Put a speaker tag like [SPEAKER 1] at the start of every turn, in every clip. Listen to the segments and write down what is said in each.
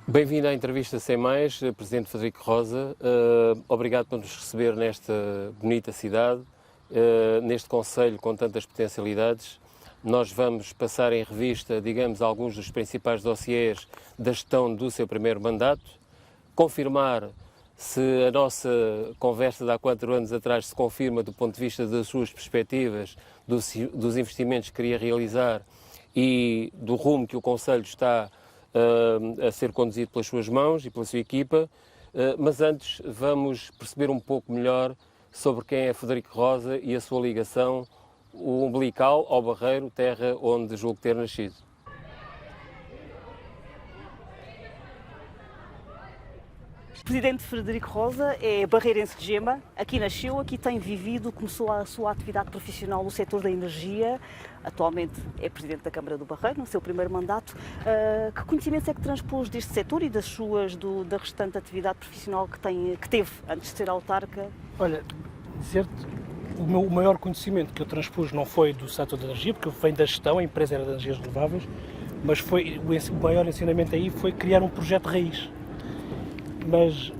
[SPEAKER 1] Bem-vindo à entrevista Sem Mais, Presidente Frederico Rosa. Obrigado por nos receber nesta bonita cidade, neste concelho com tantas potencialidades. Nós vamos passar em revista, digamos, alguns dos principais dossiês da gestão do seu primeiro mandato, confirmar se a nossa conversa de há 4 anos atrás se confirma do ponto de vista das suas perspectivas, dos investimentos que queria realizar e do rumo que o concelho está a ser conduzido pelas suas mãos e pela sua equipa, mas antes vamos perceber um pouco melhor sobre quem é Frederico Rosa e a sua ligação umbilical ao Barreiro, terra onde julgo ter nascido.
[SPEAKER 2] O Presidente Frederico Rosa é barreirense de Gema, aqui nasceu, aqui tem vivido, começou a sua atividade profissional no setor da energia, atualmente é Presidente da Câmara do Barreiro, no seu primeiro mandato. Que conhecimentos é que transpôs deste setor e da restante atividade profissional que teve antes de ser autarca?
[SPEAKER 3] Olha, dizer-te, o maior conhecimento que eu transpus não foi do setor da energia, porque eu venho da gestão, a empresa era de energias renováveis, mas o maior ensinamento aí foi criar um projeto raiz. Mas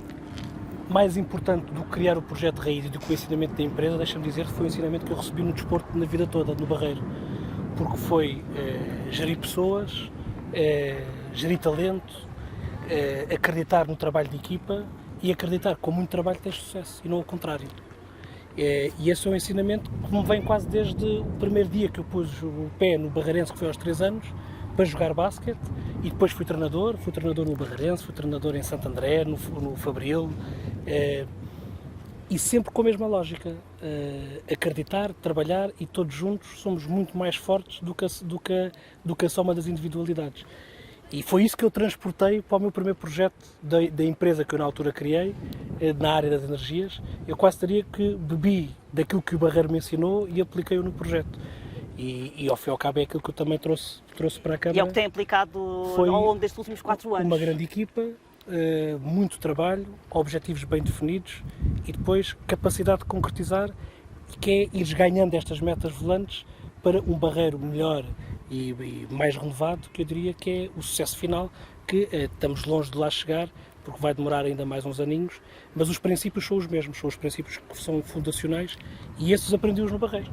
[SPEAKER 3] mais importante do que criar o projeto de raiz e do que o ensinamento da empresa, deixa-me dizer que foi o ensinamento que eu recebi no desporto na vida toda, no Barreiro. Porque foi gerir pessoas, gerir talento, acreditar no trabalho de equipa e acreditar que com muito trabalho tens sucesso e não ao contrário. E esse é um ensinamento que me vem quase desde o primeiro dia que eu pus o pé no Barreirense, que foi aos 3 anos, para jogar basquete, e depois fui treinador no Barreirense, fui treinador em Santo André, no Fabril, e sempre com a mesma lógica, acreditar, trabalhar, e todos juntos somos muito mais fortes do que a soma das individualidades. E foi isso que eu transportei para o meu primeiro projeto da empresa que eu na altura criei, na área das energias. Eu quase diria que bebi daquilo que o Barreiro me ensinou e apliquei-o no projeto. E ao fim e ao cabo é aquilo que eu também trouxe para a Câmara.
[SPEAKER 2] E é o que tem aplicado ao longo destes últimos 4 anos.
[SPEAKER 3] Uma grande equipa, muito trabalho, objetivos bem definidos e depois capacidade de concretizar, que é ir ganhando estas metas volantes para um Barreiro melhor e mais renovado, que eu diria que é o sucesso final, que estamos longe de lá chegar, porque vai demorar ainda mais uns aninhos, mas os princípios são os mesmos, são os princípios que são fundacionais e esses aprendi-os no Barreiro.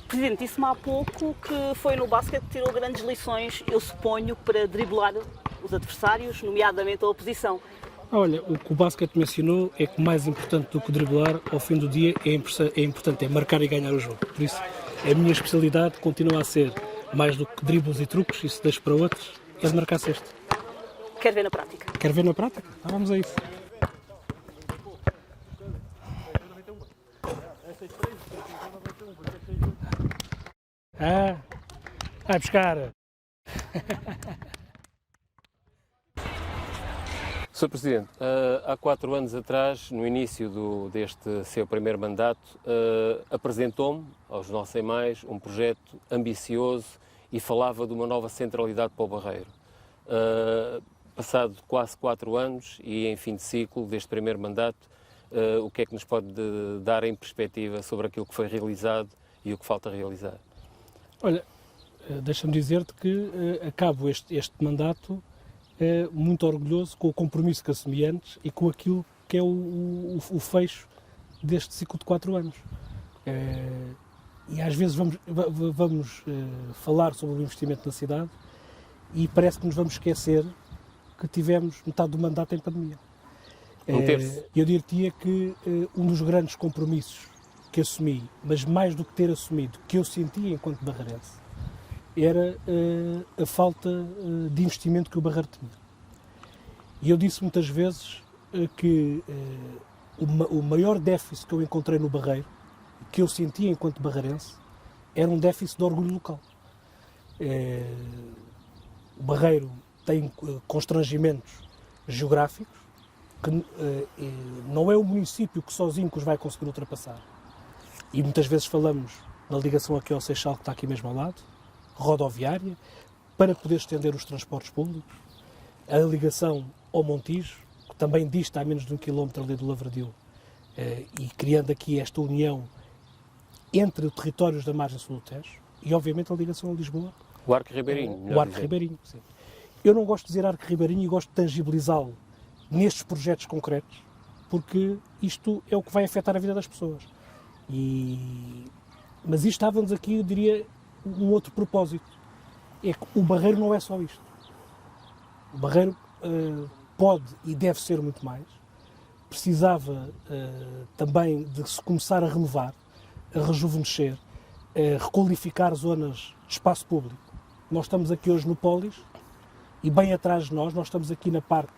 [SPEAKER 2] Presidente, disse-me há pouco que foi no basquete que tirou grandes lições, eu suponho, para driblar os adversários, nomeadamente a oposição.
[SPEAKER 3] Olha, o que o basquete me ensinou é que mais importante do que driblar, ao fim do dia, é importante marcar e ganhar o jogo. Por isso, a minha especialidade continua a ser, mais do que dribles e truques, isso deixo para outros, é de marcar cesto.
[SPEAKER 2] Quer ver na prática?
[SPEAKER 3] Quer ver na prática? Então vamos a isso. Vai buscar.
[SPEAKER 1] Sr. Presidente, há 4 anos atrás, no início deste seu primeiro mandato, apresentou-me aos nossos Sem Mais um projeto ambicioso e falava de uma nova centralidade para o Barreiro. Passado quase 4 anos e em fim de ciclo deste primeiro mandato, o que é que nos pode dar em perspectiva sobre aquilo que foi realizado e o que falta realizar?
[SPEAKER 3] Olha, deixa-me dizer-te que acabo este mandato muito orgulhoso com o compromisso que assumi antes e com aquilo que é o fecho deste ciclo de 4 anos. E às vezes vamos falar sobre o investimento na cidade e parece que nos vamos esquecer que tivemos metade do mandato em pandemia. Eu diria que um dos grandes compromissos que assumi, mas mais do que ter assumido, que eu sentia enquanto barreirense, era a falta de investimento que o Barreiro tinha. E eu disse muitas vezes que o maior déficit que eu encontrei no Barreiro, que eu sentia enquanto barreirense, era um déficit de orgulho local. O Barreiro tem constrangimentos geográficos, porque não é o município que sozinho que os vai conseguir ultrapassar. E muitas vezes falamos na ligação aqui ao Seixal, que está aqui mesmo ao lado, rodoviária, para poder estender os transportes públicos, a ligação ao Montijo, que também dista a menos de 1 quilómetro ali do Lavradio, e criando aqui esta união entre os territórios da margem sul do Tejo, e obviamente a ligação a Lisboa.
[SPEAKER 1] O Arco Ribeirinho.
[SPEAKER 3] O Arco Ribeirinho, sim. Eu não gosto de dizer Arco Ribeirinho e gosto de tangibilizá-lo nestes projetos concretos, porque isto é o que vai afetar a vida das pessoas. Mas isto estava-nos aqui, eu diria, um outro propósito. É que o Barreiro não é só isto. O Barreiro pode e deve ser muito mais. Precisava também de se começar a renovar, a rejuvenescer, a requalificar zonas de espaço público. Nós estamos aqui hoje no Polis e bem atrás de nós estamos aqui na parte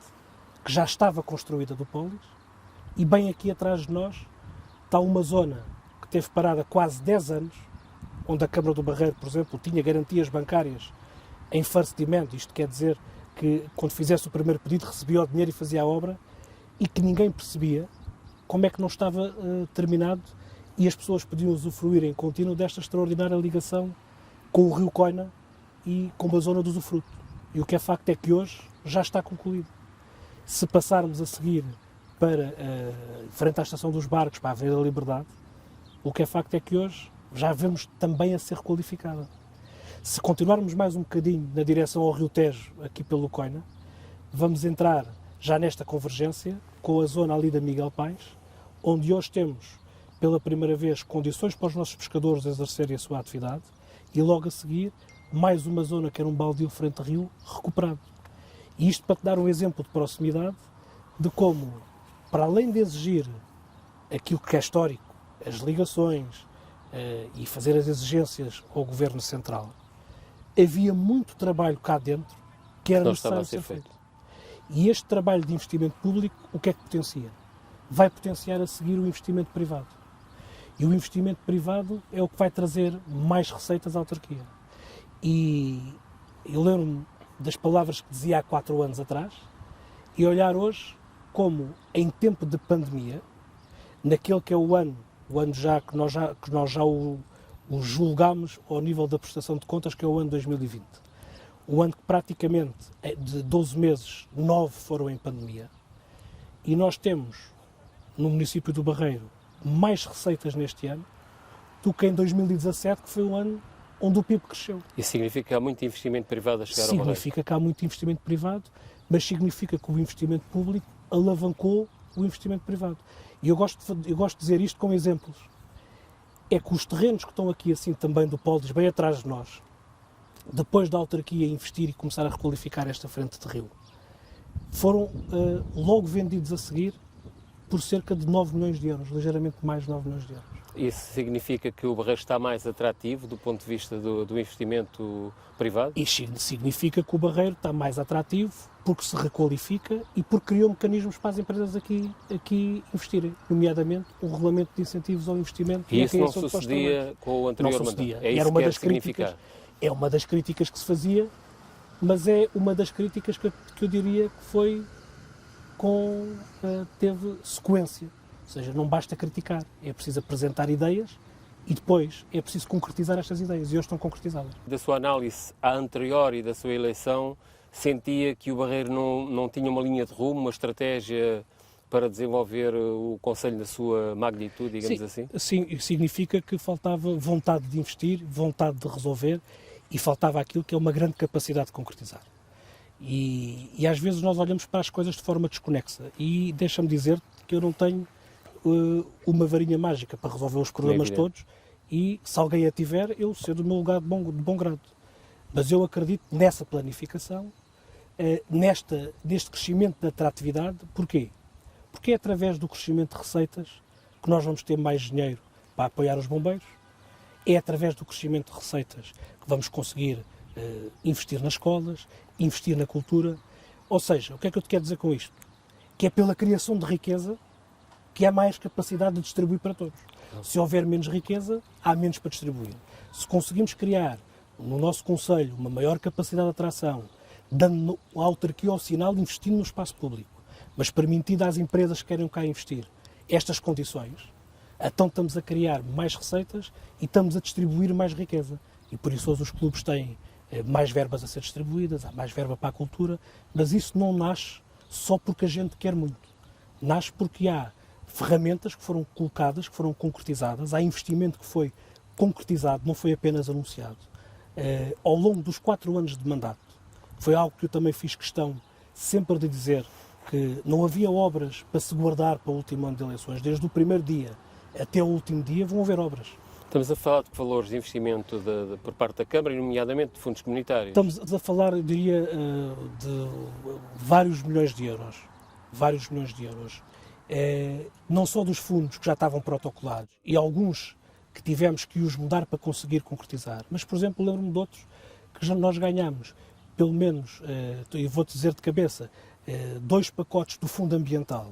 [SPEAKER 3] que já estava construída do Polis e bem aqui atrás de nós está uma zona que teve parada quase 10 anos, onde a Câmara do Barreiro, por exemplo, tinha garantias bancárias em first demand, isto quer dizer que quando fizesse o primeiro pedido recebia o dinheiro e fazia a obra, e que ninguém percebia como é que não estava terminado e as pessoas podiam usufruir em contínuo desta extraordinária ligação com o rio Coina e com a zona do usufruto. E o que é facto é que hoje já está concluído. Se passarmos a seguir para frente à Estação dos Barcos, para a Avenida da Liberdade, o que é facto é que hoje já vemos também a ser requalificada. Se continuarmos mais um bocadinho na direção ao Rio Tejo, aqui pelo Coina, vamos entrar já nesta convergência com a zona ali da Miguel Paes, onde hoje temos, pela primeira vez, condições para os nossos pescadores exercerem a sua atividade e logo a seguir mais uma zona que era um baldio frente a rio recuperado. E isto para te dar um exemplo de proximidade de como, para além de exigir aquilo que é histórico, as ligações e fazer as exigências ao Governo Central, havia muito trabalho cá dentro que era necessário ser feito. E este trabalho de investimento público, o que é que potencia? Vai potenciar a seguir o investimento privado. E o investimento privado é o que vai trazer mais receitas à autarquia. E eu lembro-me das palavras que dizia há 4 anos atrás e olhar hoje como, em tempo de pandemia, naquele que é o ano já que nós já o julgámos ao nível da prestação de contas, que é o ano 2020. O ano que praticamente, de 12 meses, 9 foram em pandemia. E nós temos, no município do Barreiro, mais receitas neste ano do que em 2017, que foi o ano onde o PIB cresceu.
[SPEAKER 1] Isso significa que há muito investimento privado a chegar ao Barreiro?
[SPEAKER 3] Significa que há muito investimento privado, mas significa que o investimento público alavancou o investimento privado. E eu gosto de dizer isto com exemplos. É que os terrenos que estão aqui assim também do Polis, bem atrás de nós, depois da autarquia investir e começar a requalificar esta frente de rio, foram logo vendidos a seguir por cerca de 9 milhões de euros, ligeiramente mais de 9 milhões de euros.
[SPEAKER 1] Isso significa que o Barreiro está mais atrativo do ponto de vista do investimento privado?
[SPEAKER 3] Isto significa que o Barreiro está mais atrativo porque se requalifica e porque criou mecanismos para as empresas aqui investirem, nomeadamente um regulamento de incentivos ao investimento.
[SPEAKER 1] E isso não sucedia com o anterior mandato? É isso que quer significar?
[SPEAKER 3] É uma das críticas que se fazia, mas é uma das críticas que eu diria que foi teve sequência. Ou seja, não basta criticar, é preciso apresentar ideias e depois é preciso concretizar estas ideias, e hoje estão concretizadas.
[SPEAKER 1] Da sua análise à anterior e da sua eleição, sentia que o Barreiro não tinha uma linha de rumo, uma estratégia para desenvolver o concelho na sua magnitude, digamos assim?
[SPEAKER 3] Sim, significa que faltava vontade de investir, vontade de resolver, e faltava aquilo que é uma grande capacidade de concretizar. E às vezes nós olhamos para as coisas de forma desconexa, e deixa-me dizer que eu não tenho uma varinha mágica para resolver os problemas todos, e se alguém a tiver, eu sei do meu lugar de bom grado. Mas eu acredito nessa planificação, neste crescimento da atratividade. Porquê? Porque é através do crescimento de receitas que nós vamos ter mais dinheiro para apoiar os bombeiros, é através do crescimento de receitas que vamos conseguir investir nas escolas, investir na cultura. Ou seja, o que é que eu te quero dizer com isto? Que é pela criação de riqueza que há mais capacidade de distribuir para todos. Se houver menos riqueza, há menos para distribuir. Se conseguimos criar no nosso concelho uma maior capacidade de atração, dando à autarquia o sinal, investindo no espaço público, mas permitindo às empresas que querem cá investir estas condições, então estamos a criar mais receitas e estamos a distribuir mais riqueza. E por isso hoje os clubes têm mais verbas a ser distribuídas, há mais verba para a cultura, mas isso não nasce só porque a gente quer muito. Nasce porque há ferramentas que foram colocadas, que foram concretizadas, há investimento que foi concretizado, não foi apenas anunciado. Ao longo dos 4 anos de mandato, foi algo que eu também fiz questão sempre de dizer, que não havia obras para se guardar para o último ano de eleições. Desde o primeiro dia até o último dia vão haver obras.
[SPEAKER 1] Estamos a falar de valores de investimento por parte da Câmara, nomeadamente de fundos comunitários.
[SPEAKER 3] Estamos a falar, eu diria, de vários milhões de euros. Vários milhões de euros. Não só dos fundos que já estavam protocolados e alguns que tivemos que os mudar para conseguir concretizar, mas, por exemplo, lembro-me de outros que já nós ganhamos, pelo menos, e vou-te dizer de cabeça, 2 pacotes do Fundo Ambiental,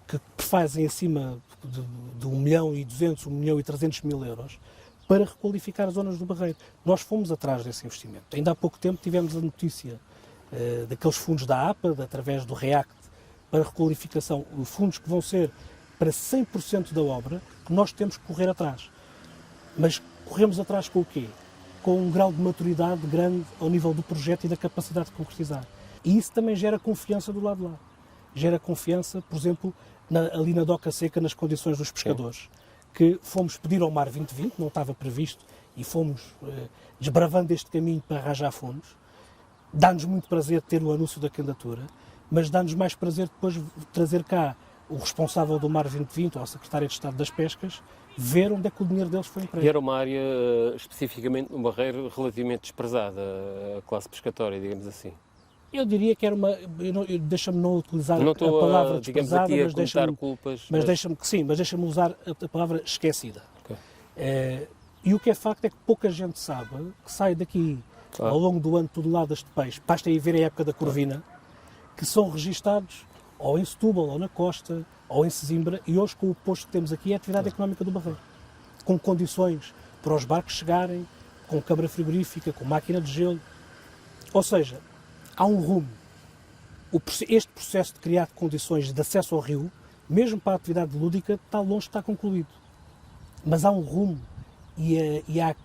[SPEAKER 3] que fazem acima de 1.200.000, 1.300.000 euros, para requalificar as zonas do Barreiro. Nós fomos atrás desse investimento. Ainda há pouco tempo tivemos a notícia daqueles fundos da APA, através do REACT, para requalificação, fundos que vão ser para 100% da obra, que nós temos que correr atrás. Mas corremos atrás com o quê? Com um grau de maturidade grande ao nível do projeto e da capacidade de concretizar. E isso também gera confiança do lado de lá. Gera confiança, por exemplo, ali na Doca Seca, nas condições dos pescadores, que fomos pedir ao Mar 2020, não estava previsto, e fomos desbravando este caminho para arranjar fundos. Dá-nos muito prazer ter o anúncio da candidatura, mas dá-nos mais prazer depois trazer cá o responsável do Mar 2020, ou a Secretária de Estado das Pescas, ver onde é que o dinheiro deles foi emprego.
[SPEAKER 1] E era uma área, especificamente no Barreiro, relativamente desprezada, a classe pescatória, digamos assim.
[SPEAKER 3] Eu diria que era uma... Deixa-me não utilizar a palavra desprezada, mas deixa-me usar a palavra esquecida.
[SPEAKER 1] Okay.
[SPEAKER 3] E o que é facto é que pouca gente sabe que sai daqui, ao longo do ano, toneladas de peixe, basta aí ver a época da corvina, que são registados ou em Setúbal, ou na Costa, ou em Sesimbra, e hoje com o posto que temos aqui é a atividade económica do Barreiro. Com condições para os barcos chegarem, com câmara frigorífica, com máquina de gelo. Ou seja, há um rumo. Este processo de criar condições de acesso ao rio, mesmo para a atividade lúdica, está longe de estar concluído. Mas há um rumo e há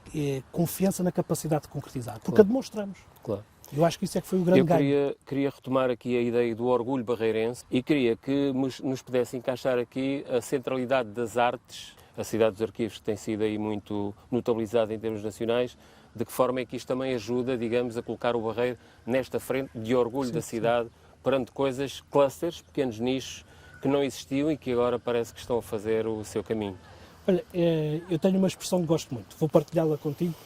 [SPEAKER 3] confiança na capacidade de concretizar, porque a demonstramos.
[SPEAKER 1] Claro.
[SPEAKER 3] Eu acho que isso é que foi o grande ganho.
[SPEAKER 1] Eu queria retomar aqui a ideia do orgulho barreirense e queria que nos pudesse encaixar aqui a centralidade das artes, a cidade dos arquivos que tem sido aí muito notabilizada em termos nacionais, de que forma é que isto também ajuda, digamos, a colocar o Barreiro nesta frente de orgulho da cidade, perante coisas, clusters, pequenos nichos, que não existiam e que agora parece que estão a fazer o seu caminho.
[SPEAKER 3] Olha, eu tenho uma expressão que gosto muito, vou partilhá-la contigo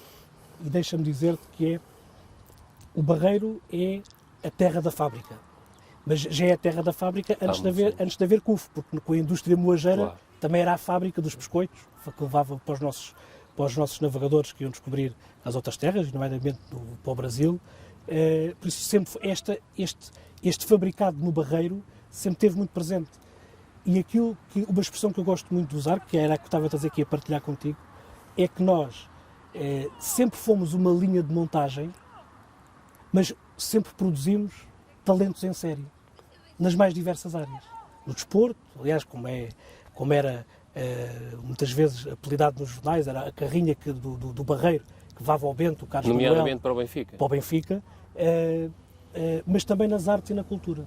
[SPEAKER 3] e deixa-me dizer-te que é: o Barreiro é a terra da fábrica, mas já é a terra da fábrica antes de haver CUF, porque com a indústria moageira também era a fábrica dos biscoitos, que levava para os nossos navegadores que iam descobrir as outras terras, nomeadamente para o Brasil. Por isso sempre este fabricado no Barreiro sempre esteve muito presente. E uma expressão que eu gosto muito de usar, que era a que eu estava a trazer aqui a partilhar contigo, é que nós sempre fomos uma linha de montagem, mas sempre produzimos talentos em série, nas mais diversas áreas. No desporto, aliás, como era muitas vezes apelidado nos jornais, era a carrinha do Barreiro, que levava ao Bento, o Carlos Manuel,
[SPEAKER 1] nomeadamente para o Benfica,
[SPEAKER 3] mas também nas artes e na cultura.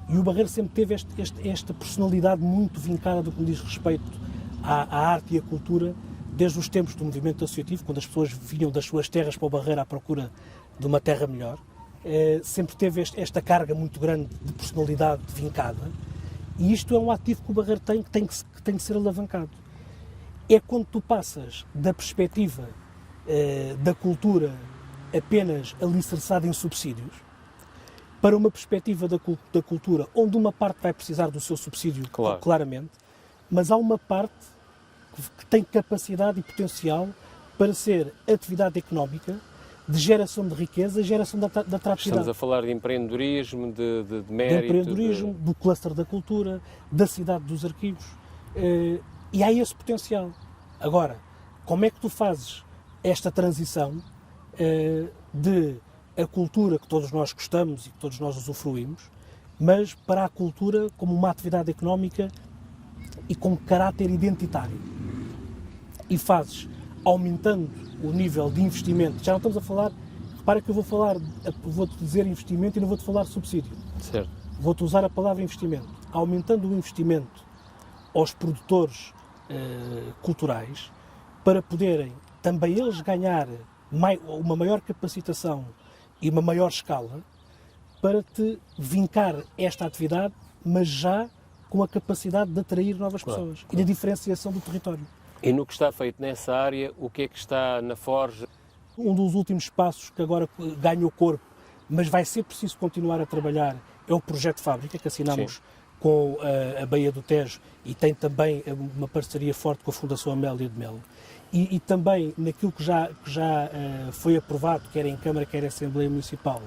[SPEAKER 3] E o Barreiro sempre teve esta personalidade muito vincada do que diz respeito à arte e à cultura, desde os tempos do movimento associativo, quando as pessoas vinham das suas terras para o Barreiro à procura de uma terra melhor. Sempre teve esta carga muito grande de personalidade vincada, e isto é um ativo que o Barreiro tem, que tem que ser alavancado. É quando tu passas da perspectiva da cultura apenas alicerçada em subsídios, para uma perspectiva da cultura onde uma parte vai precisar do seu subsídio, claramente, mas há uma parte que tem capacidade e potencial para ser atividade económica, de geração de riqueza, geração de atratividade.
[SPEAKER 1] Estamos a falar de empreendedorismo, de mérito...
[SPEAKER 3] De empreendedorismo, do cluster da cultura, da cidade dos arquivos, e há esse potencial. Agora, como é que tu fazes esta transição de a cultura que todos nós gostamos e que todos nós usufruímos, mas para a cultura como uma atividade económica e com caráter identitário. E fazes aumentando o nível de investimento. Já não estamos a falar, repara que eu vou-te dizer investimento e não vou-te falar subsídio.
[SPEAKER 1] Certo.
[SPEAKER 3] Vou-te usar a palavra investimento. Aumentando o investimento aos produtores culturais para poderem também eles ganhar uma maior capacitação e uma maior escala para te vincar esta atividade, mas já com a capacidade de atrair novas pessoas e da diferenciação do território.
[SPEAKER 1] E no que está feito nessa área, o que é que está na Forge?
[SPEAKER 3] Um dos últimos passos que agora ganha o corpo, mas vai ser preciso continuar a trabalhar, é o projeto Fábrica, que assinamos com a Baía do Tejo e tem também uma parceria forte com a Fundação Amélia de Melo. E também naquilo que já foi aprovado, quer em Câmara, quer em Assembleia Municipal,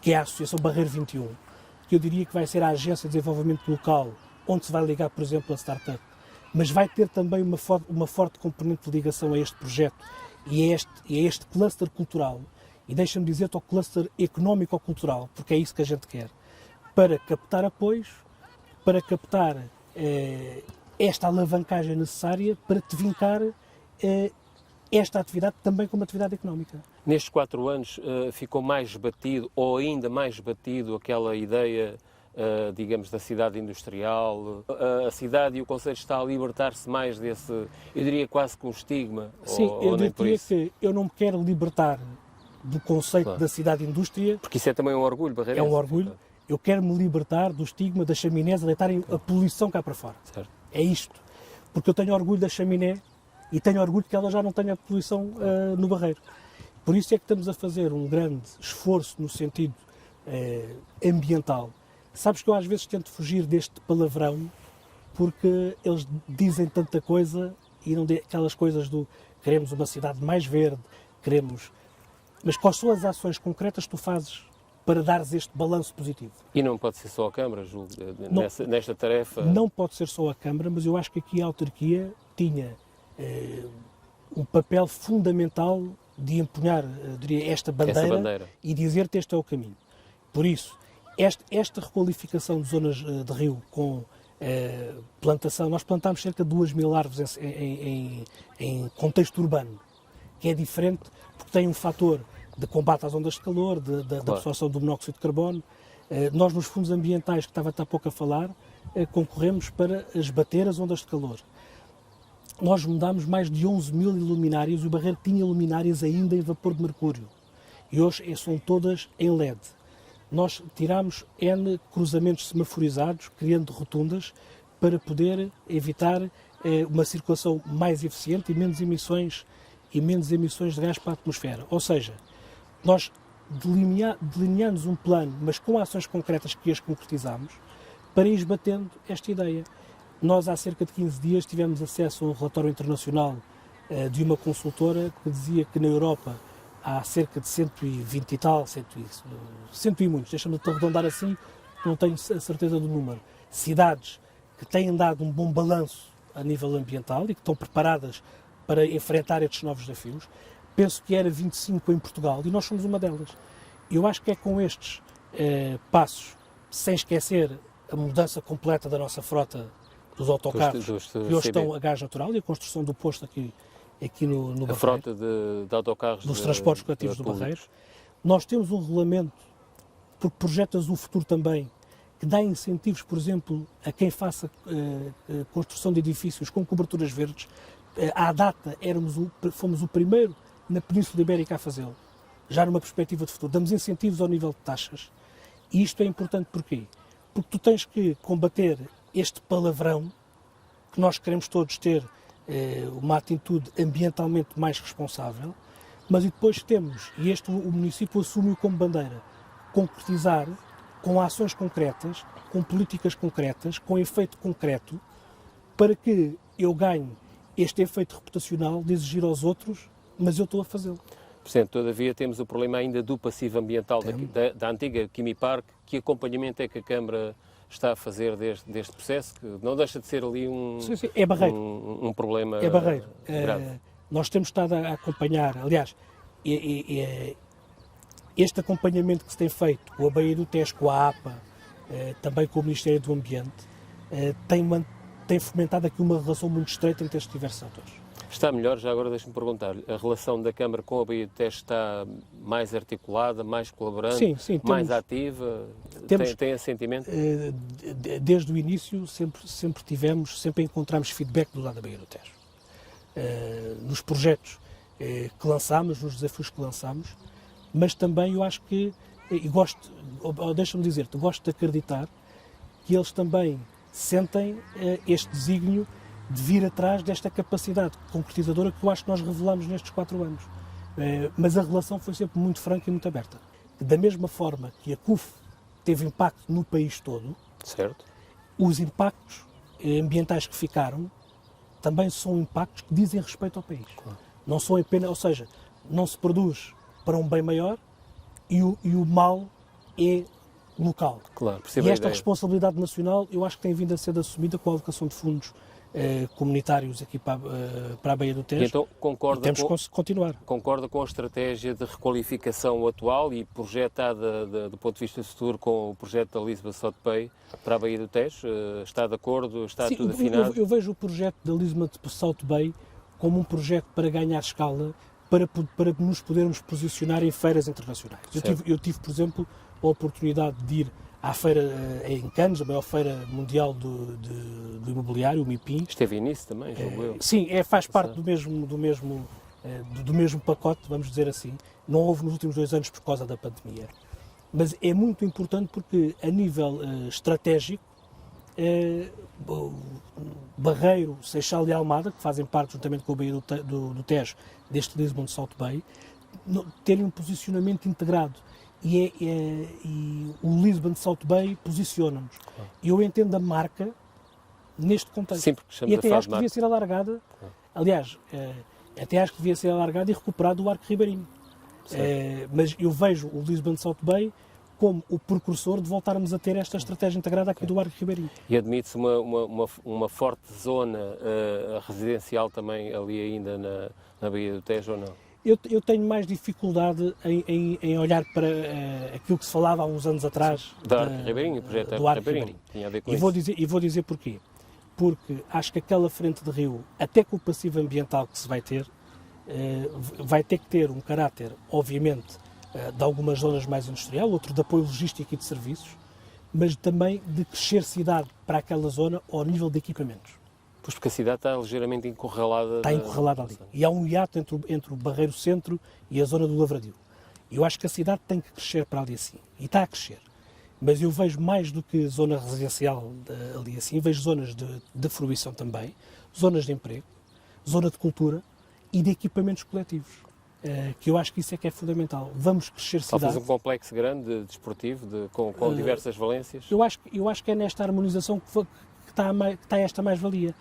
[SPEAKER 3] que é a Associação Barreiro 21, que eu diria que vai ser a Agência de Desenvolvimento Local, onde se vai ligar, por exemplo, a startup, mas vai ter também uma forte componente de ligação a este projeto e a este cluster cultural, e deixa-me dizer-te ao cluster económico-cultural, porque é isso que a gente quer, para captar apoios, para captar esta alavancagem necessária para te vincar esta atividade também como atividade económica.
[SPEAKER 1] Nestes 4 anos ficou mais batido, ou ainda mais batido, aquela ideia, digamos, da cidade industrial. A cidade e o conceito está a libertar-se mais desse, eu diria quase que um estigma.
[SPEAKER 3] Sim, eu diria que eu não me quero libertar do conceito
[SPEAKER 1] Claro.
[SPEAKER 3] da cidade-indústria.
[SPEAKER 1] Porque isso é também um orgulho barreirense.
[SPEAKER 3] É um orgulho. Eu quero me libertar do estigma das chaminés a deitarem a poluição cá para fora.
[SPEAKER 1] Certo.
[SPEAKER 3] É isto. Porque eu tenho orgulho da chaminé e tenho orgulho que ela já não tenha poluição no Barreiro. Por isso é que estamos a fazer um grande esforço no sentido ambiental. Sabes que eu às vezes tento fugir deste palavrão porque eles dizem tanta coisa e não aquelas coisas do queremos uma cidade mais verde, queremos... Mas quais são as ações concretas que tu fazes para dares este balanço positivo?
[SPEAKER 1] E não pode ser só a Câmara, julgo, nesta tarefa.
[SPEAKER 3] Não pode ser só a Câmara, mas eu acho que aqui a autarquia tinha um papel fundamental de empunhar, diria, esta bandeira e dizer-te este é o caminho. Por isso, esta requalificação de zonas de rio com plantação, nós plantámos cerca de 2.000 árvores em contexto urbano, que é diferente porque tem um fator de combate às ondas de calor, da absorção do monóxido de carbono. Nós, nos fundos ambientais, que estava há pouco a falar, concorremos para esbater as ondas de calor. Nós mudámos mais de 11.000 luminárias e o Barreiro tinha luminárias ainda em vapor de mercúrio. E hoje são todas em LED. Nós tirámos N cruzamentos semaforizados, criando rotundas, para poder evitar uma circulação mais eficiente e menos emissões de gás para a atmosfera. Ou seja, nós delineamos um plano, mas com ações concretas que as concretizamos, para ir batendo esta ideia. Nós, há cerca de 15 dias, tivemos acesso a um relatório internacional de uma consultora que dizia que na Europa há cerca de 120 e tal, 100 e muitos, deixa-me arredondar assim, não tenho a certeza do número, cidades que têm dado um bom balanço a nível ambiental e que estão preparadas para enfrentar estes novos desafios. Penso que era 25 em Portugal e nós somos uma delas. Eu acho que é com estes passos, sem esquecer a mudança completa da nossa frota dos autocarros, que hoje estão a gás natural, e a construção do posto aqui no Barreiro.
[SPEAKER 1] A frota de autocarros
[SPEAKER 3] dos transportes coletivos do Barreiro. Nós temos um regulamento, porque projetas o futuro também, que dá incentivos, por exemplo, a quem faça construção de edifícios com coberturas verdes. À data, fomos o primeiro na Península Ibérica a fazê-lo, já numa perspectiva de futuro. Damos incentivos ao nível de taxas. E isto é importante porquê? Porque tu tens que combater este palavrão, que nós queremos todos ter uma atitude ambientalmente mais responsável, mas e depois temos, e o município assumiu como bandeira, concretizar com ações concretas, com políticas concretas, com efeito concreto, para que eu ganhe este efeito reputacional de exigir aos outros, mas eu estou a fazê-lo.
[SPEAKER 1] Portanto, todavia temos o problema ainda do passivo ambiental da antiga Quimipark. Que acompanhamento é que a Câmara está a fazer deste processo, que não deixa de ser ali
[SPEAKER 3] é Barreiro.
[SPEAKER 1] Um problema
[SPEAKER 3] é Barreiro.
[SPEAKER 1] grave.
[SPEAKER 3] Nós temos estado a acompanhar, aliás, este acompanhamento que se tem feito com a Baía do Tejo, com a APA, também com o Ministério do Ambiente, tem fomentado aqui uma relação muito estreita entre estes diversos atores.
[SPEAKER 1] Está melhor, já agora deixe-me perguntar-lhe, a relação da Câmara com a Baía do Tejo está mais articulada, mais colaborante,
[SPEAKER 3] Sim,
[SPEAKER 1] mais ativa? Tem esse sentimento?
[SPEAKER 3] Desde o início sempre encontramos feedback do lado da Baía do Tejo. Nos projetos que lançámos, nos desafios que lançámos, mas também eu acho que, deixa-me dizer-te, gosto de acreditar que eles também sentem este desígnio de vir atrás desta capacidade concretizadora que eu acho que nós revelamos nestes 4 anos. Mas a relação foi sempre muito franca e muito aberta. Da mesma forma que a CUF teve impacto no país todo,
[SPEAKER 1] certo,
[SPEAKER 3] os impactos ambientais que ficaram também são impactos que dizem respeito ao país.
[SPEAKER 1] Claro.
[SPEAKER 3] Não são apenas, ou seja, não se produz para um bem maior e o mal é local.
[SPEAKER 1] Claro,
[SPEAKER 3] e esta responsabilidade nacional eu acho que tem vindo a ser assumida com a alocação de fundos comunitários aqui para a Baía do Tejo.
[SPEAKER 1] E então
[SPEAKER 3] temos que continuar.
[SPEAKER 1] Concorda com a estratégia de requalificação atual e projetada do ponto de vista futuro com o projeto da Lisbon South Bay para a Baía do Tejo? Está de acordo? Está
[SPEAKER 3] Sim,
[SPEAKER 1] tudo afinado?
[SPEAKER 3] Eu vejo o projeto da Lisbon South Bay como um projeto para ganhar escala, para nos podermos posicionar em feiras internacionais. Eu tive, por exemplo, a oportunidade de ir à feira em Cannes, a maior feira mundial do imobiliário, o MIPIM.
[SPEAKER 1] Esteve nisso também, julgo eu.
[SPEAKER 3] Sim, faz parte do mesmo pacote, vamos dizer assim. Não houve nos últimos 2 anos por causa da pandemia. Mas é muito importante porque, a nível estratégico, Barreiro, Seixal e Almada, que fazem parte, juntamente com a Baía do Tejo, deste Lisbon South Bay, terem um posicionamento integrado. E o Lisbon South Bay posiciona-nos. Claro. Eu entendo a marca neste contexto.
[SPEAKER 1] Sim,
[SPEAKER 3] e até acho que devia ser alargada. Claro. Aliás, até acho que devia ser alargada e recuperado o Arco Ribeirinho. Mas eu vejo o Lisbon South Bay como o precursor de voltarmos a ter esta estratégia integrada aqui do Arco Ribeirinho.
[SPEAKER 1] E admite-se uma forte zona residencial também ali ainda na Baía do Tejo ou não?
[SPEAKER 3] Eu tenho mais dificuldade em olhar para aquilo que se falava há uns anos atrás
[SPEAKER 1] do Arco Ribeirinho, o projeto
[SPEAKER 3] do Arco
[SPEAKER 1] Ribeirinho. Tinha a ver com
[SPEAKER 3] e vou dizer porquê. Porque acho que aquela frente de rio, até com o passivo ambiental que se vai ter que ter um caráter, obviamente, de algumas zonas mais industrial, outro de apoio logístico e de serviços, mas também de crescer cidade para aquela zona ao nível de equipamentos.
[SPEAKER 1] Pois porque a cidade está ligeiramente encurralada.
[SPEAKER 3] Está encurralada ali. E há um hiato entre o Barreiro Centro e a zona do Lavradio. Eu acho que a cidade tem que crescer para ali assim. E está a crescer. Mas eu vejo mais do que zona residencial ali assim, vejo zonas de fruição também, zonas de emprego, zona de cultura e de equipamentos coletivos. Que eu acho que isso é que é fundamental. Vamos crescer cidade.
[SPEAKER 1] Talvez um complexo grande, desportivo, com diversas valências.
[SPEAKER 3] Eu acho que é nesta harmonização que está esta mais-valia.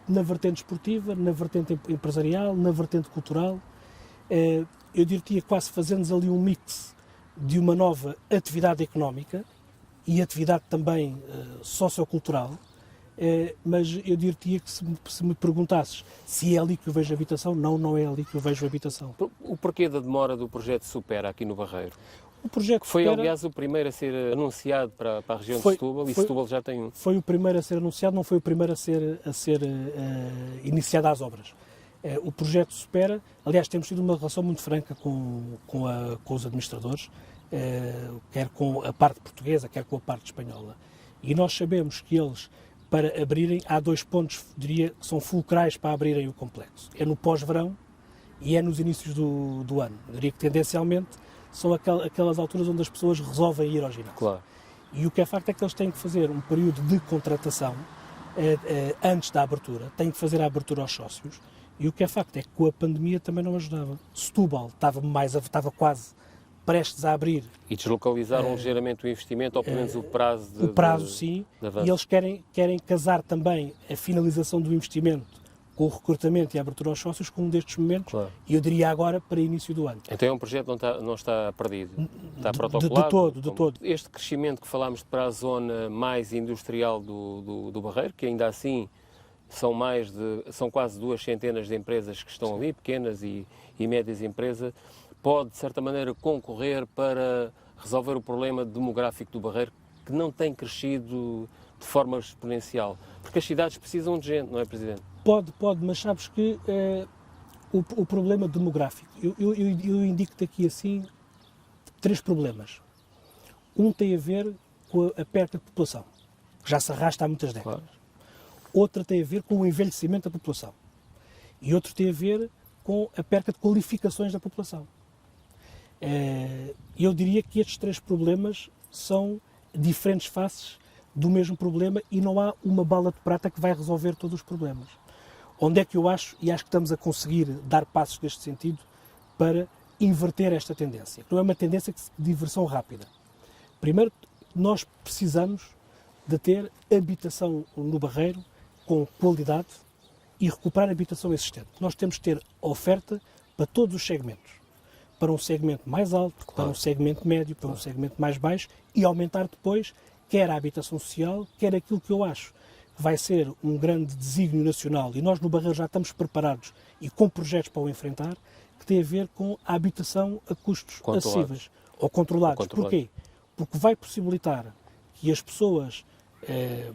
[SPEAKER 3] Na vertente esportiva, na vertente empresarial, na vertente cultural. Eu diria quase fazendo ali um mix de uma nova atividade económica e atividade também sociocultural, mas eu diria que se me perguntasses se é ali que eu vejo habitação, não é ali que eu vejo habitação.
[SPEAKER 1] O porquê da demora do projeto Supera aqui no Barreiro?
[SPEAKER 3] O projeto
[SPEAKER 1] foi,
[SPEAKER 3] Supera,
[SPEAKER 1] aliás, o primeiro a ser anunciado para a região de Setúbal, e Setúbal já tem um.
[SPEAKER 3] Foi o primeiro a ser anunciado, não foi o primeiro a ser iniciado às obras. O projeto Supera, aliás, temos tido uma relação muito franca com os administradores, quer com a parte portuguesa, quer com a parte espanhola. E nós sabemos que eles, para abrirem, há 2 pontos, diria, que são fulcrais para abrirem o complexo. É no pós-verão e é nos inícios do ano. Eu diria que, tendencialmente, são aquelas alturas onde as pessoas resolvem ir ao ginásio.
[SPEAKER 1] Claro.
[SPEAKER 3] E o que é facto é que eles têm que fazer um período de contratação antes da abertura, têm que fazer a abertura aos sócios, e o que é facto é que com a pandemia também não ajudava. Setúbal estava quase prestes a abrir.
[SPEAKER 1] E deslocalizaram ligeiramente o investimento, ou pelo menos o prazo de
[SPEAKER 3] O prazo, sim, e eles querem casar também a finalização do investimento com o recrutamento e a abertura aos sócios com um destes momentos,
[SPEAKER 1] claro.
[SPEAKER 3] E eu diria agora para início do ano.
[SPEAKER 1] Então é um projeto que não está perdido, está protocolado?
[SPEAKER 3] De todo.
[SPEAKER 1] Este crescimento que falámos para a zona mais industrial do Barreiro, que ainda assim são quase 200 de empresas que estão ali, pequenas e médias empresas, pode de certa maneira concorrer para resolver o problema demográfico do Barreiro, que não tem crescido de forma exponencial? Porque as cidades precisam de gente, não é, Presidente?
[SPEAKER 3] Pode, mas sabes que o problema demográfico, eu indico-te aqui assim 3 problemas. Um tem a ver com a perda de população, que já se arrasta há muitas décadas.
[SPEAKER 1] Claro.
[SPEAKER 3] Outra tem a ver com o envelhecimento da população. E outro tem a ver com a perda de qualificações da população. Eu diria que estes 3 problemas são diferentes faces do mesmo problema e não há uma bala de prata que vai resolver todos os problemas. Onde é que eu acho, e acho que estamos a conseguir dar passos neste sentido, para inverter esta tendência? Não é uma tendência de inversão rápida. Primeiro, nós precisamos de ter habitação no Barreiro com qualidade e recuperar a habitação existente. Nós temos que ter oferta para todos os segmentos. Para um segmento mais alto, para um segmento médio, para um segmento mais baixo e aumentar depois quer a habitação social, quer aquilo que eu acho que vai ser um grande desígnio nacional, e nós no Barreiro já estamos preparados e com projetos para o enfrentar, que tem a ver com a habitação a custos acessíveis ou controlados. Porquê? Porque vai possibilitar que as pessoas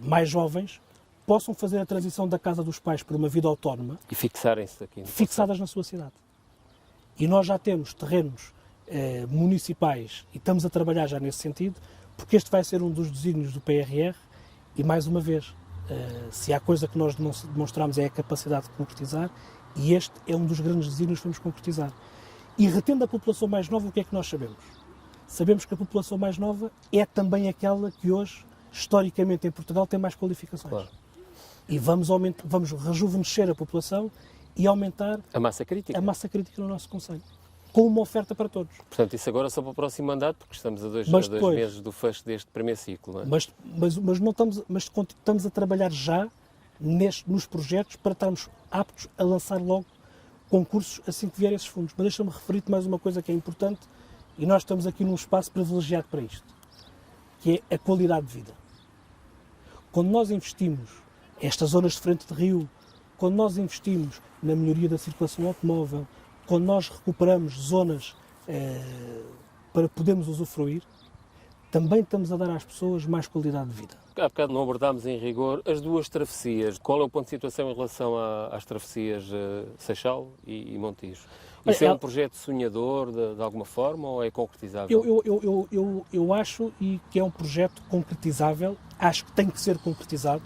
[SPEAKER 3] mais jovens possam fazer a transição da casa dos pais para uma vida autónoma
[SPEAKER 1] e fixarem-se aqui.
[SPEAKER 3] Fixadas na sua cidade. E nós já temos terrenos municipais e estamos a trabalhar já nesse sentido, porque este vai ser um dos desígnios do PRR e, mais uma vez, se há coisa que nós demonstramos é a capacidade de concretizar, e este é um dos grandes desígnios que vamos concretizar. E retendo a população mais nova, o que é que nós sabemos? Sabemos que a população mais nova é também aquela que hoje, historicamente em Portugal, tem mais qualificações.
[SPEAKER 1] Claro.
[SPEAKER 3] E vamos rejuvenescer a população e aumentar
[SPEAKER 1] a massa crítica
[SPEAKER 3] no nosso concelho, com uma oferta para todos.
[SPEAKER 1] Portanto, isso agora só para o próximo mandato, porque estamos a dois meses do fecho deste primeiro ciclo. Não é?
[SPEAKER 3] Mas estamos a trabalhar já nos projetos para estarmos aptos a lançar logo concursos assim que vier esses fundos. Mas deixa-me referir-te mais uma coisa que é importante, e nós estamos aqui num espaço privilegiado para isto, que é a qualidade de vida. Quando nós investimos estas zonas de frente de rio, quando nós investimos na melhoria da circulação automóvel, quando nós recuperamos zonas para podermos usufruir, também estamos a dar às pessoas mais qualidade de vida.
[SPEAKER 1] Há bocado não abordámos em rigor as 2 travessias. Qual é o ponto de situação em relação às travessias Seixal e Montijo? Isso é um projeto sonhador de alguma forma ou é concretizável?
[SPEAKER 3] Eu acho que é um projeto concretizável, acho que tem que ser concretizado,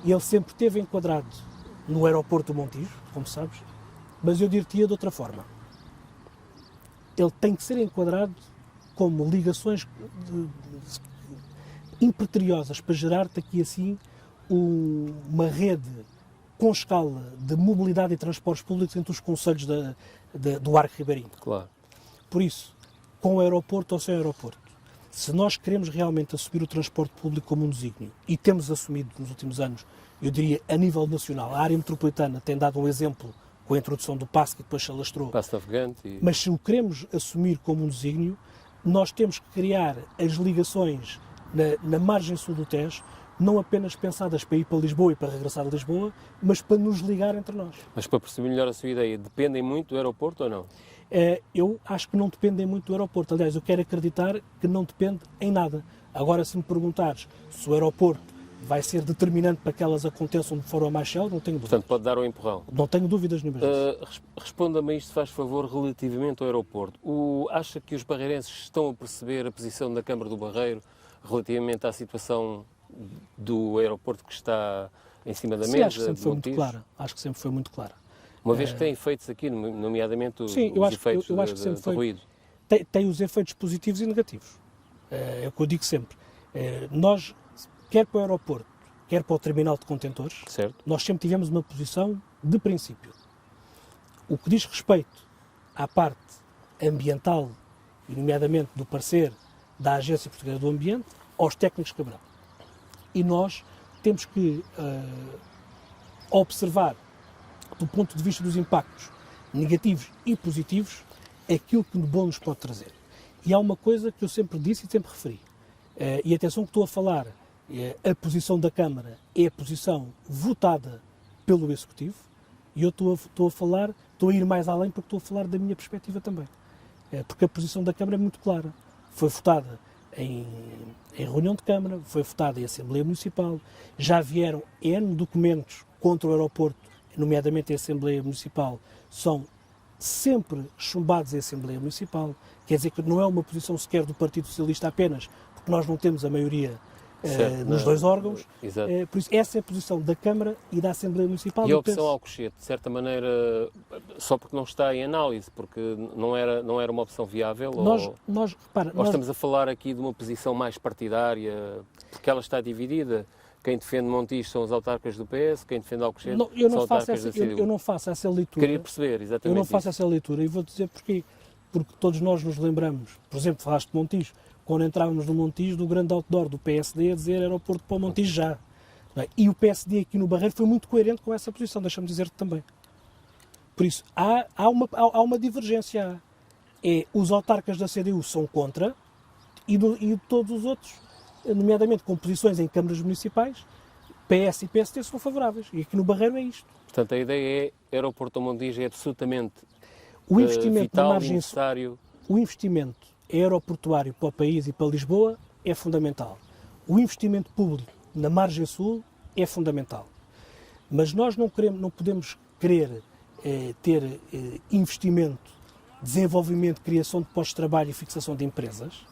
[SPEAKER 3] e ele sempre esteve enquadrado no aeroporto do Montijo, como sabes, mas eu diria de outra forma. Ele tem que ser enquadrado como ligações imperiosas para gerar daqui assim uma rede com escala de mobilidade e transportes públicos entre os concelhos do Arco Ribeirinho.
[SPEAKER 1] Claro.
[SPEAKER 3] Por isso, com o aeroporto ou sem aeroporto, se nós queremos realmente assumir o transporte público como um desígnio, e temos assumido nos últimos anos, eu diria a nível nacional, a área metropolitana tem dado um exemplo com a introdução do PASS, que depois se alastrou.
[SPEAKER 1] Passo navegante.
[SPEAKER 3] Mas se o queremos assumir como um desígnio, nós temos que criar as ligações na margem sul do Tejo, não apenas pensadas para ir para Lisboa e para regressar a Lisboa, mas para nos ligar entre nós.
[SPEAKER 1] Mas para perceber melhor a sua ideia, dependem muito do aeroporto ou não?
[SPEAKER 3] Eu acho que não dependem muito do aeroporto. Aliás, eu quero acreditar que não depende em nada. Agora, se me perguntares se o aeroporto vai ser determinante para que elas aconteçam de forma mais célere, não tenho dúvidas.
[SPEAKER 1] Portanto, pode dar um empurrão.
[SPEAKER 3] Não tenho dúvidas nenhumas disso.
[SPEAKER 1] Responda-me a isto, faz favor, relativamente ao aeroporto. Acha que os barreirenses estão a perceber a posição da Câmara do Barreiro relativamente à situação do aeroporto que está em cima da mesa?
[SPEAKER 3] Acho que sempre foi muito clara. Acho que sempre foi muito clara.
[SPEAKER 1] Uma vez que tem efeitos aqui, nomeadamente os efeitos de ruído.
[SPEAKER 3] Tem os efeitos positivos e negativos. É o que eu digo sempre. Nós, quer para o aeroporto, quer para o terminal de contentores,
[SPEAKER 1] certo,
[SPEAKER 3] nós sempre tivemos uma posição de princípio. O que diz respeito à parte ambiental, e nomeadamente do parecer da Agência Portuguesa do Ambiente, aos técnicos caberão. E nós temos que observar, do ponto de vista dos impactos negativos e positivos, aquilo que de bom nos pode trazer. E há uma coisa que eu sempre disse e sempre referi, e atenção que estou a falar, a posição da Câmara é a posição votada pelo Executivo, e eu estou a ir mais além porque estou a falar da minha perspectiva também. Porque a posição da Câmara é muito clara. Foi votada em reunião de Câmara, foi votado em Assembleia Municipal, já vieram N documentos contra o aeroporto, nomeadamente em Assembleia Municipal, são sempre chumbados em Assembleia Municipal, quer dizer que não é uma posição sequer do Partido Socialista apenas, porque nós não temos a maioria nos dois órgãos, por isso essa é a posição da Câmara e da Assembleia Municipal.
[SPEAKER 1] E a opção Alcochete, de certa maneira, só porque não está em análise, porque não era uma opção viável?
[SPEAKER 3] Nós
[SPEAKER 1] estamos a falar aqui de uma posição mais partidária, porque ela está dividida? Quem defende Montijo são os autarcas do PS, quem defende Alcochete são os autarcas da CDU.
[SPEAKER 3] Eu não faço essa leitura.
[SPEAKER 1] Queria perceber exatamente
[SPEAKER 3] Eu não faço essa leitura e vou dizer porquê. Porque todos nós nos lembramos, por exemplo, falaste de Montijo, quando entrávamos no Montijo, do grande outdoor do PSD a dizer aeroporto para o Montijo já. Não é? E o PSD aqui no Barreiro foi muito coerente com essa posição, deixa-me dizer-te também. Por isso, há uma divergência. Os autarcas da CDU são contra e todos os outros, nomeadamente com posições em câmaras municipais, PS e PSD são favoráveis. E aqui no Barreiro é isto.
[SPEAKER 1] Portanto, a ideia é aeroporto ao Montijo é absolutamente
[SPEAKER 3] o investimento
[SPEAKER 1] vital,
[SPEAKER 3] na margem
[SPEAKER 1] necessário.
[SPEAKER 3] O investimento aeroportuário para o país e para Lisboa é fundamental. O investimento público na margem sul é fundamental. Mas nós não podemos querer ter investimento, desenvolvimento, criação de postos de trabalho e fixação de empresas,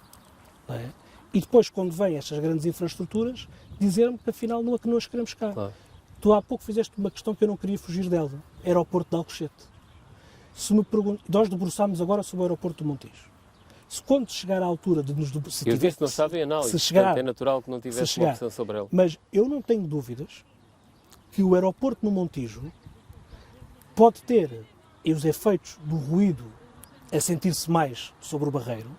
[SPEAKER 3] não é? E depois, quando vêm estas grandes infraestruturas, dizer-me que afinal não é que nós queremos cá.
[SPEAKER 1] Claro.
[SPEAKER 3] Tu há pouco fizeste uma questão que eu não queria fugir dela, aeroporto de Alcochete. Nós debruçámos agora sobre o aeroporto do Montijo. Se quando chegar à altura de nos debruçar...
[SPEAKER 1] Eu disse que não estava em análise, portanto é natural que não tivesse uma opção sobre ele.
[SPEAKER 3] Mas eu não tenho dúvidas que o aeroporto no Montijo pode ter os efeitos do ruído a sentir-se mais sobre o Barreiro,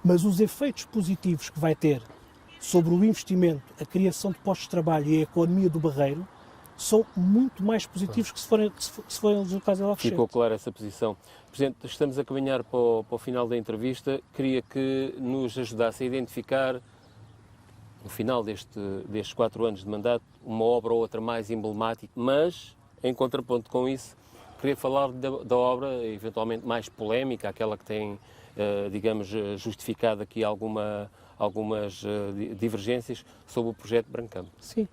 [SPEAKER 3] mas os efeitos positivos que vai ter sobre o investimento, a criação de postos de trabalho e a economia do Barreiro são muito mais positivos que se forem deslocados a Alcochete.
[SPEAKER 1] Ficou clara essa posição. Presidente, estamos a caminhar para o final da entrevista. Queria que nos ajudasse a identificar, no final destes 4 anos de mandato, uma obra ou outra mais emblemática, mas, em contraponto com isso, queria falar da obra eventualmente mais polémica, aquela que tem, digamos, justificado aqui algumas divergências sobre o projeto Brancamp.
[SPEAKER 3] Sim.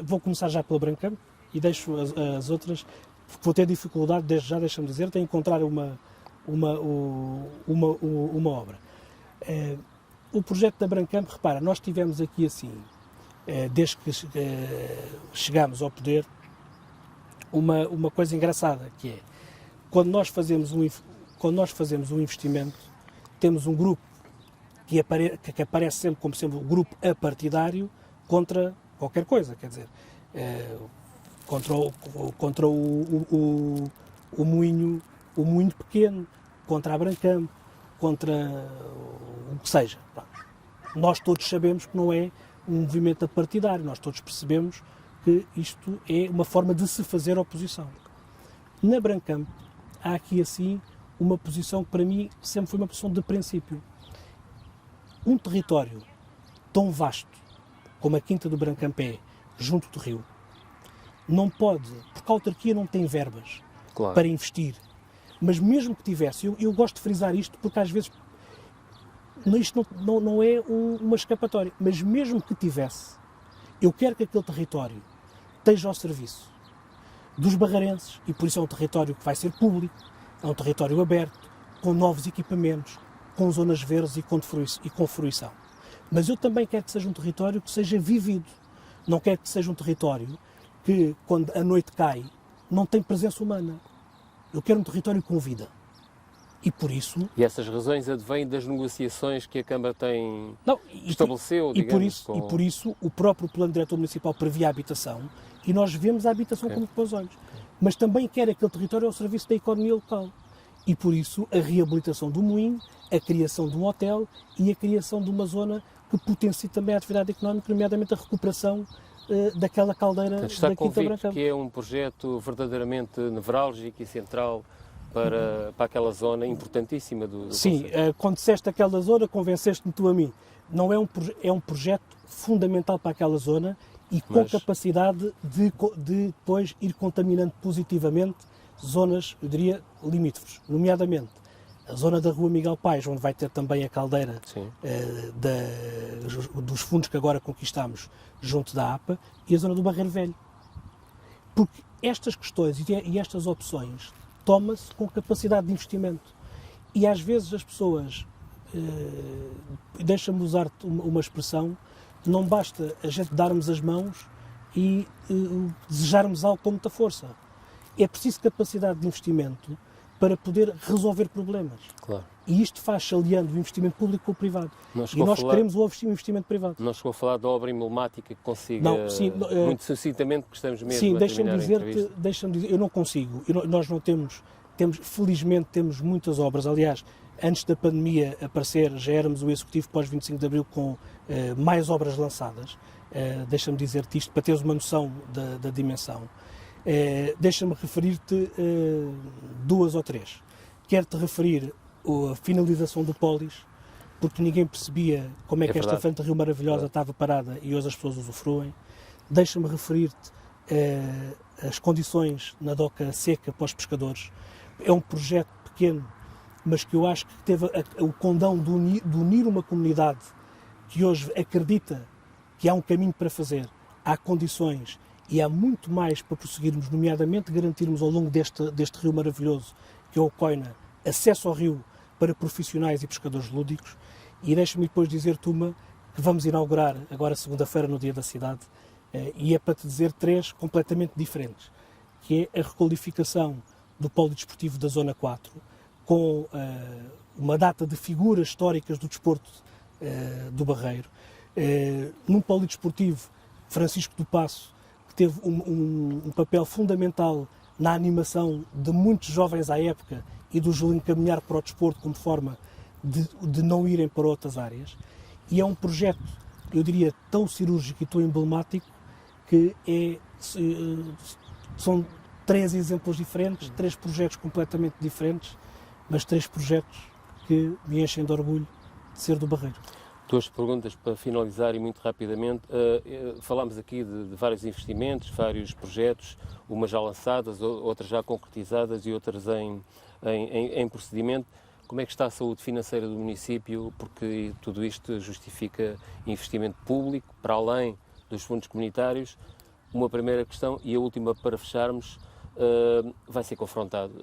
[SPEAKER 3] Vou começar já pela Brancamp e deixo as outras, porque vou ter dificuldade, desde já, deixa-me dizer, de encontrar uma obra. O projeto da Brancamp, repara, nós tivemos aqui assim, desde que chegámos ao poder, uma coisa engraçada, que é, quando nós fazemos um investimento, temos um grupo que aparece sempre como sendo o grupo apartidário contra qualquer coisa, quer dizer, contra o moinho pequeno, contra a Brancamp, contra o que seja. Nós todos sabemos que não é um movimento apartidário, nós todos percebemos que isto é uma forma de se fazer oposição. Na Brancamp há aqui assim uma posição que para mim sempre foi uma posição de princípio. Um território tão vasto como a Quinta do Brancamp é, junto do rio, não pode, porque a autarquia não tem verbas para investir, mas mesmo que tivesse, eu gosto de frisar isto porque às vezes isto não é uma escapatória, mas mesmo que tivesse, eu quero que aquele território esteja ao serviço dos barreirenses e por isso é um território que vai ser público, é um território aberto, com novos equipamentos, com zonas verdes e com fruição. Mas eu também quero que seja um território que seja vivido. Não quero que seja um território que, quando a noite cai, não tem presença humana. Eu quero um território com vida. E por isso...
[SPEAKER 1] E essas razões advêm das negociações que a Câmara estabeleceu, digamos.
[SPEAKER 3] E por isso o próprio Plano Diretor Municipal previa a habitação e nós vemos a habitação com bons olhos. Mas também quer aquele território ao serviço da economia local. E por isso a reabilitação do moinho, a criação de um hotel e a criação de uma zona que potencie também a atividade económica, nomeadamente a recuperação daquela caldeira da Quinta Brancamp.
[SPEAKER 1] Está convicto que é um projeto verdadeiramente nevrálgico e central para aquela zona importantíssima do
[SPEAKER 3] Sim,
[SPEAKER 1] concelho?
[SPEAKER 3] Quando disseste aquela zona, convenceste-me tu a mim. Não é um projeto fundamental para aquela zona e com capacidade de depois ir contaminando positivamente zonas, eu diria, limítrofes, nomeadamente A zona da Rua Miguel Paes, onde vai ter também a caldeira dos fundos que agora conquistamos junto da APA, e a zona do Barreiro Velho. Porque estas questões e estas opções toma-se com capacidade de investimento. E às vezes as pessoas, deixa-me usar uma expressão, não basta a gente darmos as mãos e desejarmos algo com muita força. É preciso capacidade de investimento para poder resolver problemas.
[SPEAKER 1] Claro.
[SPEAKER 3] E isto faz-se aliando o investimento público com o privado. E nós queremos o investimento privado.
[SPEAKER 1] Não chegou a falar da obra emblemática que consiga, muito sucintamente, porque estamos mesmo
[SPEAKER 3] sim,
[SPEAKER 1] a terminar a entrevista.
[SPEAKER 3] Deixa-me dizer, eu não consigo. Nós não temos, felizmente temos muitas obras. Aliás, antes da pandemia aparecer, já éramos o Executivo pós-25 de Abril com mais obras lançadas. Deixa-me dizer-te isto para teres uma noção da dimensão. Deixa-me referir-te 2 ou 3. Quero-te referir a finalização do Polis, porque ninguém percebia como é que esta frente Rio Maravilhosa estava parada e hoje as pessoas usufruem. Deixa-me referir-te as condições na doca seca para os pescadores. É um projeto pequeno, mas que eu acho que teve o condão de unir uma comunidade que hoje acredita que há um caminho para fazer, há condições e há muito mais para prosseguirmos, nomeadamente garantirmos ao longo deste rio maravilhoso, que é o Coina, acesso ao rio para profissionais e pescadores lúdicos. E deixa-me depois dizer-te que vamos inaugurar agora segunda-feira no Dia da Cidade, e é para te dizer 3 completamente diferentes, que é a requalificação do polidesportivo da Zona 4, com uma data de figuras históricas do desporto do Barreiro, num polidesportivo Francisco do Paço, que teve um papel fundamental na animação de muitos jovens à época e dos encaminhar para o desporto como forma de não irem para outras áreas. E é um projeto, eu diria, tão cirúrgico e tão emblemático que são 3 exemplos diferentes, 3 projetos completamente diferentes, mas 3 projetos que me enchem de orgulho de ser do Barreiro.
[SPEAKER 1] 2 perguntas para finalizar e muito rapidamente. Falámos aqui de vários investimentos, vários projetos, umas já lançadas, outras já concretizadas e outras em procedimento. Como é que está a saúde financeira do município? Porque tudo isto justifica investimento público, para além dos fundos comunitários. Uma primeira questão e a última para fecharmos. Vai ser confrontado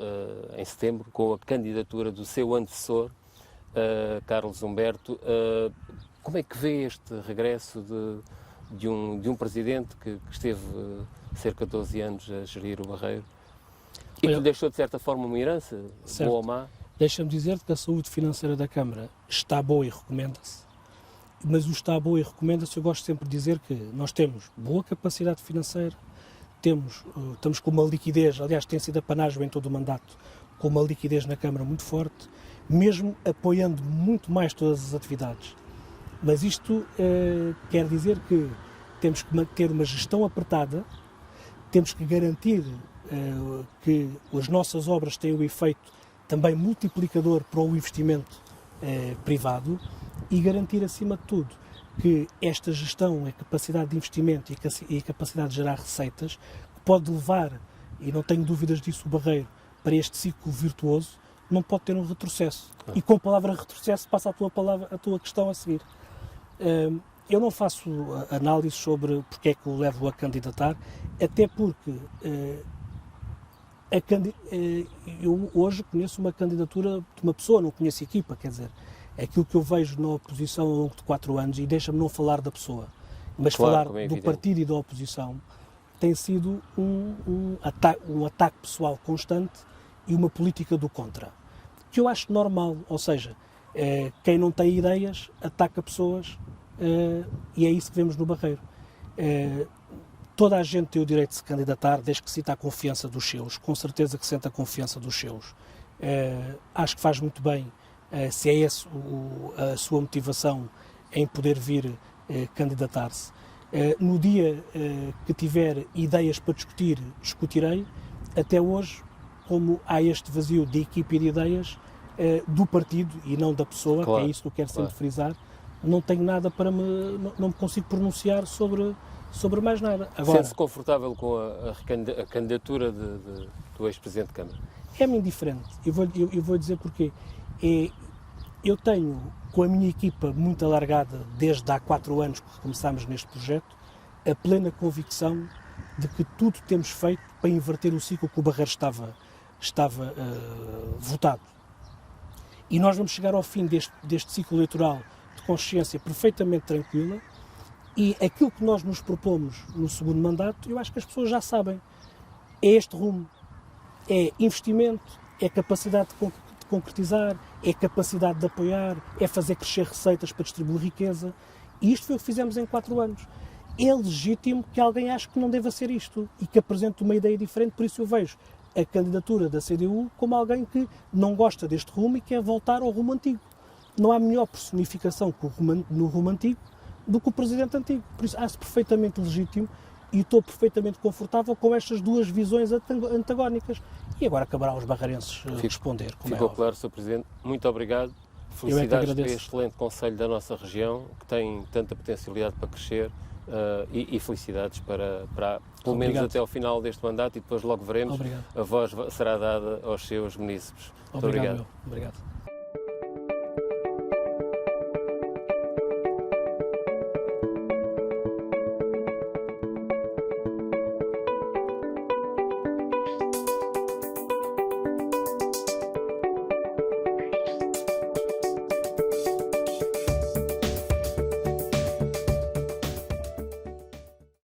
[SPEAKER 1] em setembro com a candidatura do seu antecessor, Carlos Humberto. Como é que vê este regresso de um presidente que esteve cerca de 12 anos a gerir o Barreiro e que deixou de certa forma uma herança,
[SPEAKER 3] certo,
[SPEAKER 1] boa ou má?
[SPEAKER 3] Deixa-me dizer-te que a saúde financeira da Câmara está boa e recomenda-se, mas o está boa e recomenda-se, eu gosto sempre de dizer que nós temos boa capacidade financeira, estamos com uma liquidez, aliás tem sido a panagem em todo o mandato, com uma liquidez na Câmara muito forte, mesmo apoiando muito mais todas as atividades. Mas isto quer dizer que temos que manter uma gestão apertada, temos que garantir que as nossas obras têm o efeito também multiplicador para o investimento privado e garantir, acima de tudo, que esta gestão, a capacidade de investimento e a capacidade de gerar receitas, pode levar, e não tenho dúvidas disso, o Barreiro, para este ciclo virtuoso, não pode ter um retrocesso. E com a palavra retrocesso passa a tua questão a seguir. Eu não faço análise sobre porque é que o levo a candidatar, até porque eu hoje conheço uma candidatura de uma pessoa, não conheço a equipa, quer dizer, aquilo que eu vejo na oposição ao longo de 4 anos, e deixa-me não falar da pessoa, mas falar do partido e da oposição, tem sido um ataque pessoal constante e uma política do contra, que eu acho normal, ou seja, quem não tem ideias ataca pessoas, e é isso que vemos no Barreiro. Toda a gente tem o direito de se candidatar, desde que sinta a confiança dos seus, com certeza que sente a confiança dos seus. Acho que faz muito bem, se é essa a sua motivação em poder vir candidatar-se. No dia que tiver ideias para discutir, discutirei. Até hoje, como há este vazio de equipe e de ideias do partido e não da pessoa, claro, que é isso que eu quero sempre frizar, não tenho nada para não me consigo pronunciar sobre mais nada. Agora,
[SPEAKER 1] sente-se confortável com a candidatura do ex-presidente de Câmara?
[SPEAKER 3] É-me indiferente. Eu vou dizer porquê. Eu tenho, com a minha equipa muito alargada, desde há 4 anos que começámos neste projeto, a plena convicção de que tudo temos feito para inverter o ciclo que o Barreiro estava votado. E nós vamos chegar ao fim deste ciclo eleitoral de consciência perfeitamente tranquila, e aquilo que nós nos propomos no segundo mandato, eu acho que as pessoas já sabem. É este rumo. É investimento, é capacidade de concretizar, é capacidade de apoiar, é fazer crescer receitas para distribuir riqueza. E isto foi o que fizemos em 4 anos. É legítimo que alguém ache que não deva ser isto e que apresente uma ideia diferente, por isso eu vejo a candidatura da CDU como alguém que não gosta deste rumo e quer voltar ao rumo antigo. Não há melhor personificação no rumo antigo do que o presidente antigo. Por isso acho perfeitamente legítimo e estou perfeitamente confortável com estas duas visões antagónicas. E agora acabará os barreirenses responder.
[SPEAKER 1] Ficou claro, Sr. Presidente. Muito obrigado. Felicidades por este excelente concelho da nossa região, que tem tanta potencialidade para crescer, e felicidades para pelo menos até ao final deste mandato, e depois logo veremos.
[SPEAKER 3] Obrigado.
[SPEAKER 1] A voz será dada aos seus munícipes. Muito obrigado.
[SPEAKER 3] Obrigado.